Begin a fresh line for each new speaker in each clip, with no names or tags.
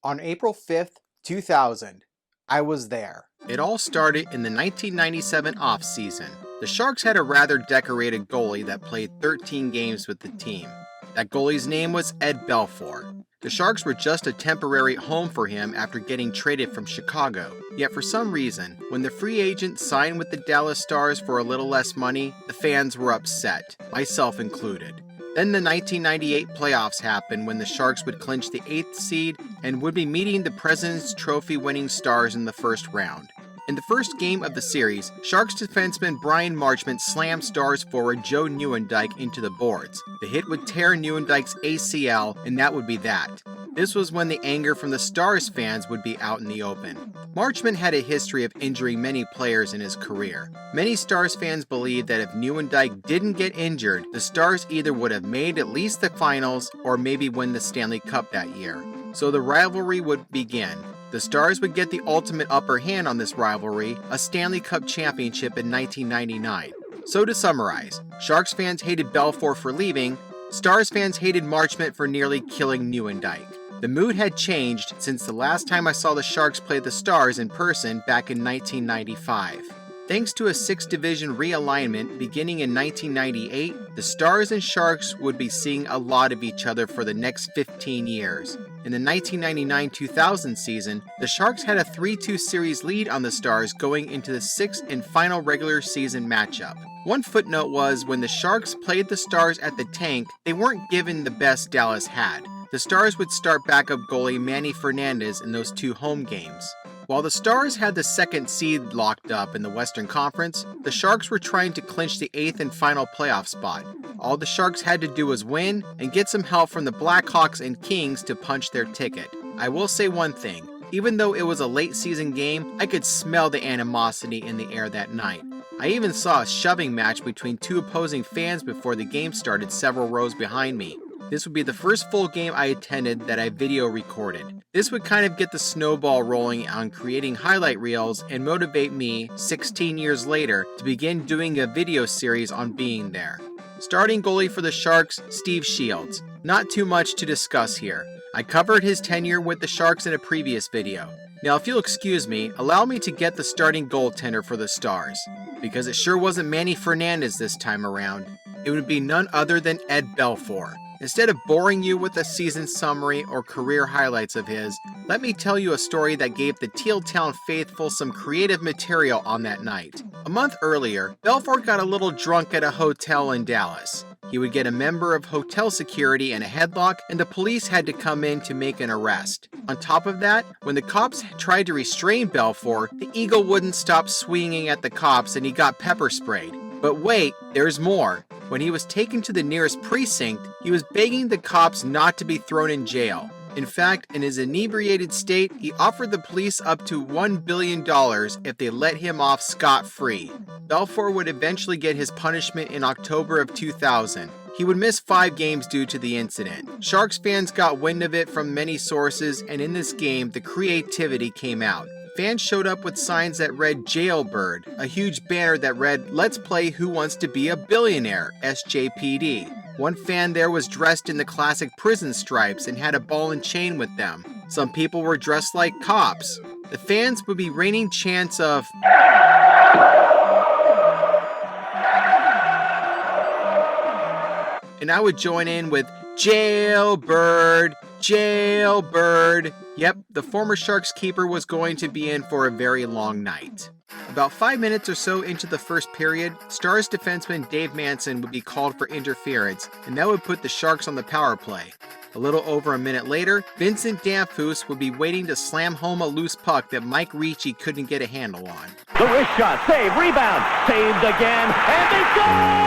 On April 5th, 2000, I was there.
It all started in the 1997 offseason. The Sharks had a rather decorated goalie that played 13 games with the team. That goalie's name was Ed Belfour. The Sharks were just a temporary home for him after getting traded from Chicago. Yet for some reason, when the free agent signed with the Dallas Stars for a little less money, the fans were upset, myself included. Then the 1998 playoffs happened when the Sharks would clinch the 8th seed and would be meeting the President's Trophy winning Stars in the first round. In the first game of the series, Sharks defenseman Brian Marchment slammed Stars forward Joe Nieuwendyk into the boards. The hit would tear Nieuwendyk's ACL, and that would be that. This was when the anger from the Stars fans would be out in the open. Marchment had a history of injuring many players in his career. Many Stars fans believed that if Nieuwendyk didn't get injured, the Stars either would have made at least the finals or maybe win the Stanley Cup that year. So the rivalry would begin. The Stars would get the ultimate upper hand on this rivalry, a Stanley Cup championship in 1999. So to summarize, Sharks fans hated Belfour for leaving, Stars fans hated Marchment for nearly killing Nieuwendyk. The mood had changed since the last time I saw the Sharks play the Stars in person back in 1995. Thanks to a 6-division realignment beginning in 1998, the Stars and Sharks would be seeing a lot of each other for the next 15 years. In the 1999-2000 season, the Sharks had a 3-2 series lead on the Stars going into the 6th and final regular season matchup. One footnote was when the Sharks played the Stars at the Tank, they weren't given the best Dallas had. The Stars would start backup goalie Manny Fernandez in those 2 home games. While the Stars had the 2nd seed locked up in the Western Conference, the Sharks were trying to clinch the 8th and final playoff spot. All the Sharks had to do was win and get some help from the Blackhawks and Kings to punch their ticket. I will say one thing, even though it was a late season game, I could smell the animosity in the air that night. I even saw a shoving match between 2 opposing fans before the game started several rows behind me. This would be the first full game I attended that I video recorded. This would kind of get the snowball rolling on creating highlight reels and motivate me, 16 years later, to begin doing a video series on being there. Starting goalie for the Sharks, Steve Shields. Not too much to discuss here. I covered his tenure with the Sharks in a previous video. Now if you'll excuse me, allow me to get the starting goaltender for the Stars. Because it sure wasn't Manny Fernandez this time around. It would be none other than Ed Belfour. Instead of boring you with a season summary or career highlights of his, let me tell you a story that gave the Teal Town faithful some creative material on that night. A month earlier, Belfour got a little drunk at a hotel in Dallas. He would get a member of hotel security in a headlock, and the police had to come in to make an arrest. On top of that, when the cops tried to restrain Belfour, the Eagle wouldn't stop swinging at the cops and he got pepper sprayed. But wait, there's more. When he was taken to the nearest precinct, he was begging the cops not to be thrown in jail. In fact, in his inebriated state, he offered the police up to $1 billion if they let him off scot-free. Belfour would eventually get his punishment in October of 2000. He would miss 5 games due to the incident. Sharks fans got wind of it from many sources, and in this game, the creativity came out. Fans showed up with signs that read Jailbird, a huge banner that read, "Let's play Who Wants to Be a Billionaire, SJPD. One fan there was dressed in the classic prison stripes and had a ball and chain with them. Some people were dressed like cops. The fans would be raining chants of and I would join in with Jailbird, Jailbird. Yep, the former Sharks keeper was going to be in for a very long night. About 5 minutes or so into the first period, Stars defenseman Dave Manson would be called for interference, and that would put the Sharks on the power play. A little over a minute later, Vincent Danfus would be waiting to slam home a loose puck that Mike Ricci couldn't get a handle on.
The wrist shot, save, rebound, saved again, and they score!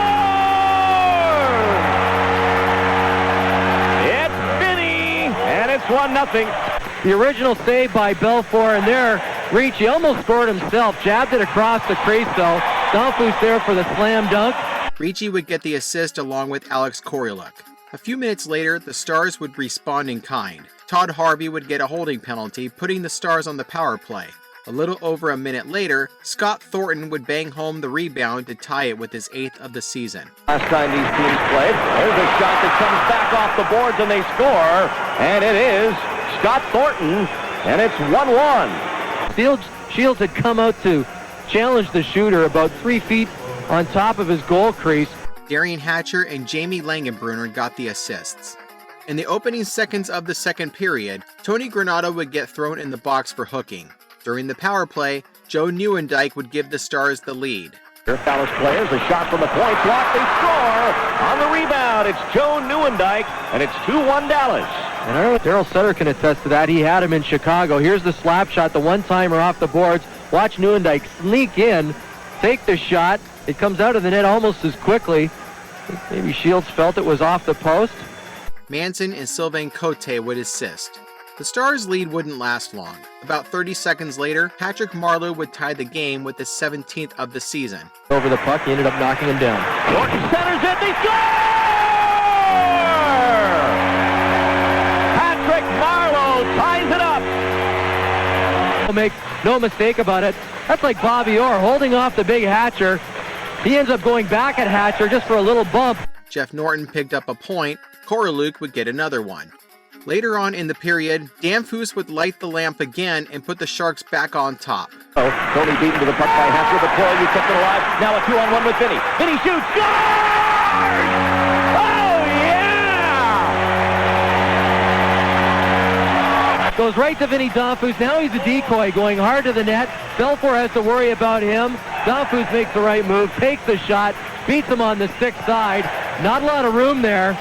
It's Vinny, and it's 1-0. The original save by Belfour, and there, Ricci almost scored himself, jabbed it across the crease though. Danfus there for the slam dunk.
Ricci would get the assist along with Alex Koryuluk. A few minutes later, the Stars would respond in kind. Todd Harvey would get a holding penalty, putting the Stars on the power play. A little over a minute later, Scott Thornton would bang home the rebound to tie it with his 8th of the season.
Last time these teams played, there's a shot that comes back off the boards and they score, and it is Scott Thornton, and it's 1-1. Shields had come out to challenge the shooter about 3 feet on top of his goal crease.
Darian Hatcher and Jamie Langenbrunner got the assists. In the opening seconds of the second period, Tony Granato would get thrown in the box for hooking. During the power play, Joe Nieuwendyk would give the Stars the lead.
Here Dallas players, a shot from the point, block, they score! On the rebound, it's Joe Nieuwendyk, and it's 2-1 Dallas. And Darryl Sutter can attest to that. He had him in Chicago. Here's the slap shot, the one-timer off the boards. Watch Nieuwendyk sneak in, take the shot. It comes out of the net almost as quickly. Maybe Shields felt it was off the post.
Manson and Sylvain Cote would assist. The Stars' lead wouldn't last long. About 30 seconds later, Patrick Marleau would tie the game with the 17th of the season.
Over the puck, he ended up knocking him down. Thornton centers it, they score! Patrick Marleau ties it up! Make no mistake about it, that's like Bobby Orr holding off the big Hatcher. He ends up going back at Hatcher just for a little bump.
Jeff Norton picked up a point. Koroluk would get another one. Later on in the period, Danfoos would light the lamp again and put the Sharks back on top.
Tony beaten to the puck by Hatcher. The play, you kept it alive. Now a 2-on-1 with Vinny. Vinny shoots. Scores! Oh, yeah! Goes right to Vinny Danfoos. Now he's a decoy going hard to the net. Belfour has to worry about him. Danfoos makes the right move, takes the shot, beats him on the stick side. Not a lot of room there.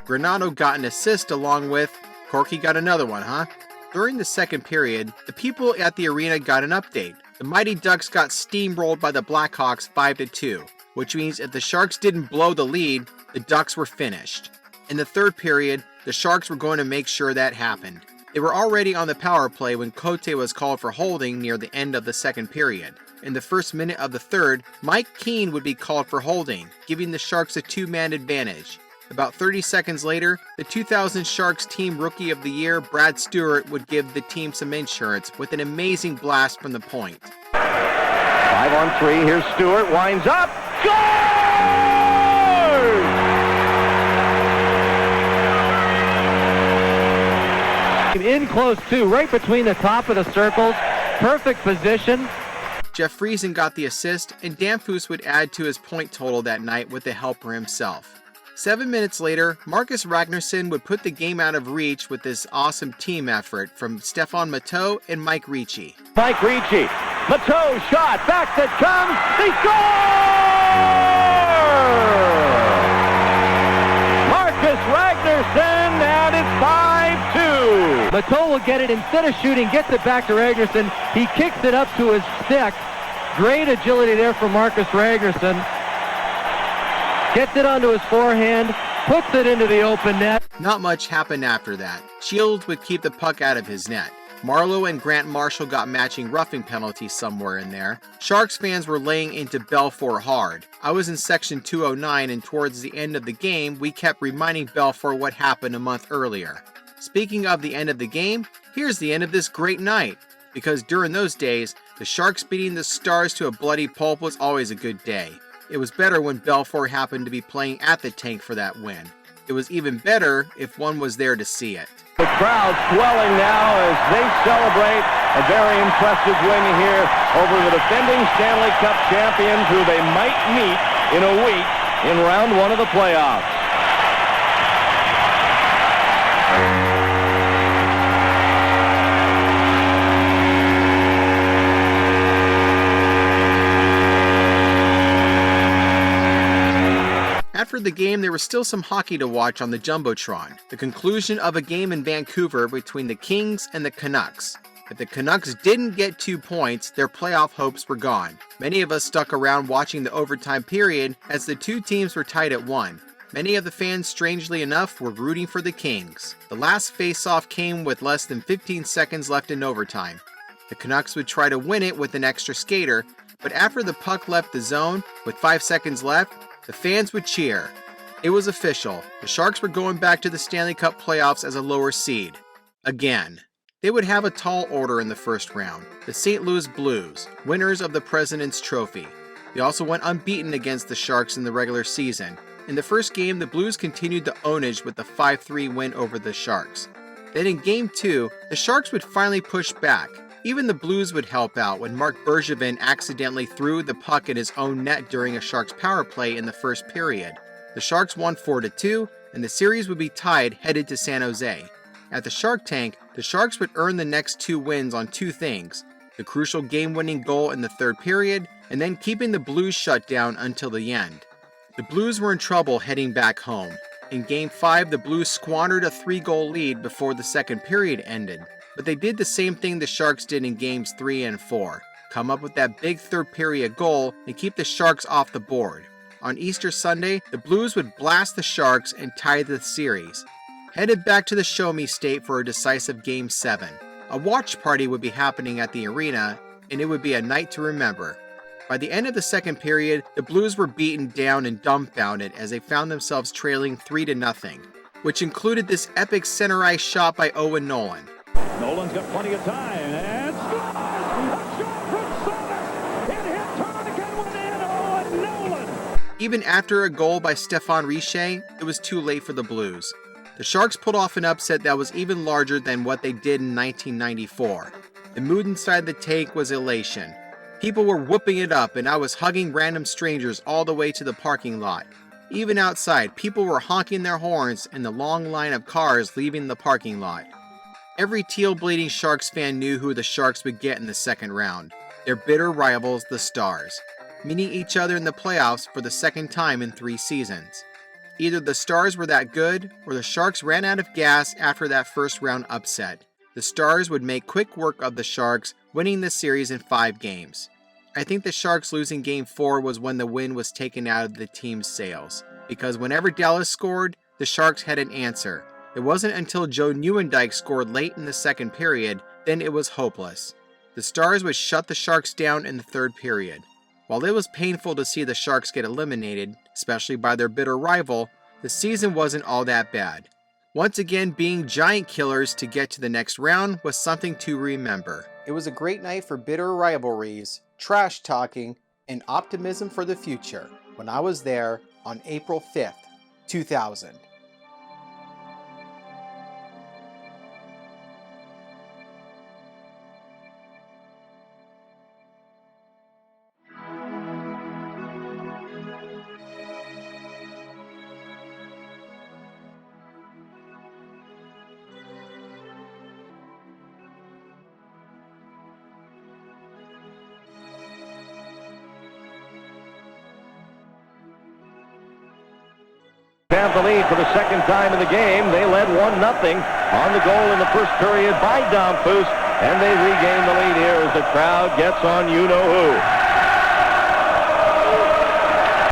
Granato got an assist along with Corky got another one, huh? During the second period, the people at the arena got an update. The Mighty Ducks got steamrolled by the Blackhawks 5-2, which means if the Sharks didn't blow the lead, the Ducks were finished. In the third period, the Sharks were going to make sure that happened. They were already on the power play when Cote was called for holding near the end of the second period. In the first minute of the third, Mike Keane would be called for holding, giving the Sharks a 2-man advantage. About 30 seconds later, the 2000 Sharks Team Rookie of the Year, Brad Stewart, would give the team some insurance with an amazing blast from the point.
5-on-3, here's Stewart, winds up, scores! In close too, right between the top of the circles, perfect position.
Jeff Friesen got the assist, and Danfoos would add to his point total that night with the helper himself. 7 minutes later, Marcus Ragnarsson would put the game out of reach with this awesome team effort from Stefan Matteau and Mike Ricci.
Mike Ricci, Matteau shot, back that comes, they score! Marcus Ragnarsson, and it's 5-2. Matteau will get it, instead of shooting, gets it back to Ragnarsson. He kicks it up to his stick. Great agility there from Marcus Ragnarsson. Gets it onto his forehand, puts it into the open net.
Not much happened after that. Shields would keep the puck out of his net. Marleau and Grant Marshall got matching roughing penalties somewhere in there. Sharks fans were laying into Belfour hard. I was in section 209, and towards the end of the game, we kept reminding Belfour what happened a month earlier. Speaking of the end of the game, here's the end of this great night. Because during those days, the Sharks beating the Stars to a bloody pulp was always a good day. It was better when Belfour happened to be playing at the tank for that win. It was even better if one was there to see it.
The crowd swelling now as they celebrate a very impressive win here over the defending Stanley Cup champions, who they might meet in a week in round one of the playoffs.
After the game, there was still some hockey to watch on the Jumbotron, the conclusion of a game in Vancouver between the Kings and the Canucks. If the Canucks didn't get 2 points, their playoff hopes were gone. Many of us stuck around watching the overtime period as the two teams were tied at 1. Many of the fans, strangely enough, were rooting for the Kings. The last face-off came with less than 15 seconds left in overtime. The Canucks would try to win it with an extra skater, but after the puck left the zone, with 5 seconds left, the fans would cheer. It was official. The Sharks were going back to the Stanley Cup playoffs as a lower seed. Again. They would have a tall order in the first round. The St. Louis Blues, winners of the President's Trophy. They also went unbeaten against the Sharks in the regular season. In the first game, the Blues continued the ownage with the 5-3 win over the Sharks. Then in Game 2, the Sharks would finally push back. Even the Blues would help out when Mark Bergevin accidentally threw the puck in his own net during a Sharks power play in the first period. The Sharks won 4-2, and the series would be tied headed to San Jose. At the Shark Tank, the Sharks would earn the next 2 wins on 2 things: the crucial game-winning goal in the third period, and then keeping the Blues shut down until the end. The Blues were in trouble heading back home. In Game 5, the Blues squandered a 3-goal lead before the second period ended. But they did the same thing the Sharks did in Games 3 and 4. Come up with that big third period goal and keep the Sharks off the board. On Easter Sunday, the Blues would blast the Sharks and tie the series. Headed back to the Show Me State for a decisive Game 7. A watch party would be happening at the arena, and it would be a night to remember. By the end of the second period, the Blues were beaten down and dumbfounded as they found themselves trailing 3-0, which included this epic center ice shot by Owen Nolan.
Nolan's got plenty of time, and scores! A shot from center! It hit Tarnigan went in! Owen Nolan!
Even after a goal by Stéphane Richer, it was too late for the Blues. The Sharks pulled off an upset that was even larger than what they did in 1994. The mood inside the tank was elation. People were whooping it up, and I was hugging random strangers all the way to the parking lot. Even outside, people were honking their horns in the long line of cars leaving the parking lot. Every teal-bleeding Sharks fan knew who the Sharks would get in the second round. Their bitter rivals, the Stars, meeting each other in the playoffs for the second time in 3 seasons. Either the Stars were that good, or the Sharks ran out of gas after that first round upset. The Stars would make quick work of the Sharks, winning the series in 5 games. I think the Sharks losing Game 4 was when the wind was taken out of the team's sails, because whenever Dallas scored, the Sharks had an answer. It wasn't until Joe Nieuwendyk scored late in the second period, then it was hopeless. The Stars would shut the Sharks down in the third period. While it was painful to see the Sharks get eliminated, especially by their bitter rival, the season wasn't all that bad. Once again, being giant killers to get to the next round was something to remember.
It was a great night for bitter rivalries, trash talking, and optimism for the future when I was there on April 5th, 2000.
Have the lead for the second time in the game. They led 1-0 on the goal in the first period by Domfus, and they regain the lead here as the crowd gets on you-know-who.